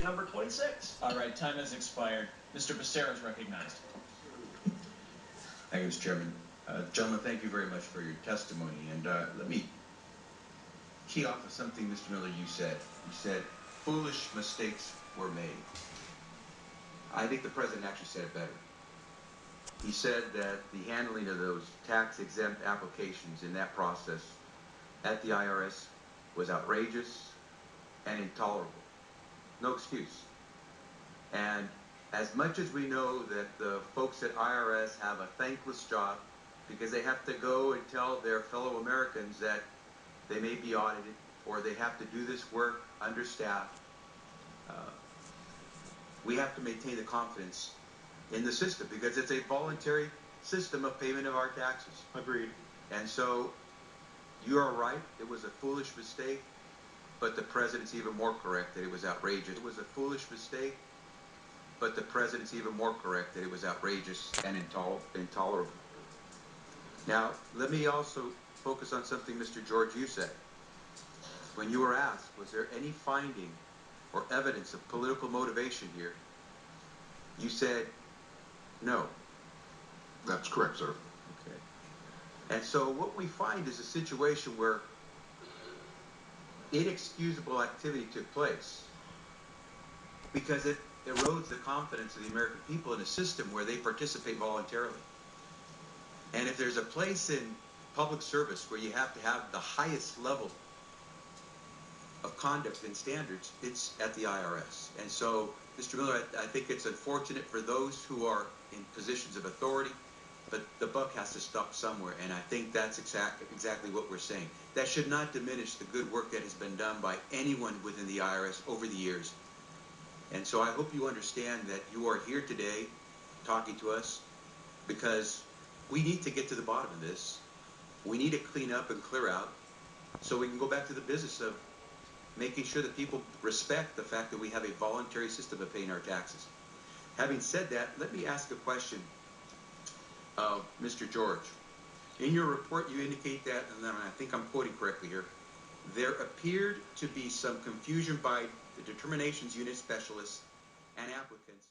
number 26. All right, time has expired. Mr. Becerra is recognized. Thank you, Mr. Chairman. Gentlemen, thank you very much for your testimony. And let me key off of something, Mr. Miller, you said. You said foolish mistakes were made. I think the president actually said it better. He said that the handling of those tax-exempt applications in that process at the IRS was outrageous and intolerable. No excuse. And as much as we know that the folks at IRS have a thankless job because they have to go and tell their fellow Americans that they may be audited or they have to do this work understaffed, we have to maintain the confidence in the system because it's a voluntary system of payment of our taxes. Agreed. And so you are right, it was a foolish mistake, but the president's even more correct that it was outrageous. It was a foolish mistake, but the president's even more correct that it was outrageous and intolerable. Now, let me also focus on something, Mr. George, you said. When you were asked, was there any finding or evidence of political motivation here, you said no. That's correct, sir. Okay. And so what we find is a situation where inexcusable activity took place because it erodes the confidence of the American people in a system where they participate voluntarily. And if there's a place in public service where you have to have the highest level of conduct and standards, it's at the IRS. And so, Mr. Miller, I think it's unfortunate for those who are in positions of authority, but the buck has to stop somewhere, and I think that's exactly what we're saying. That should not diminish the good work that has been done by anyone within the IRS over the years. And so I hope you understand that you are here today talking to us because we need to get to the bottom of this. We need to clean up and clear out so we can go back to the business of making sure that people respect the fact that we have a voluntary system of paying our taxes. Having said that, let me ask a question of Mr. George. In your report, you indicate that, and then I think I'm quoting correctly here, there appeared to be some confusion by the determinations unit specialists and applicants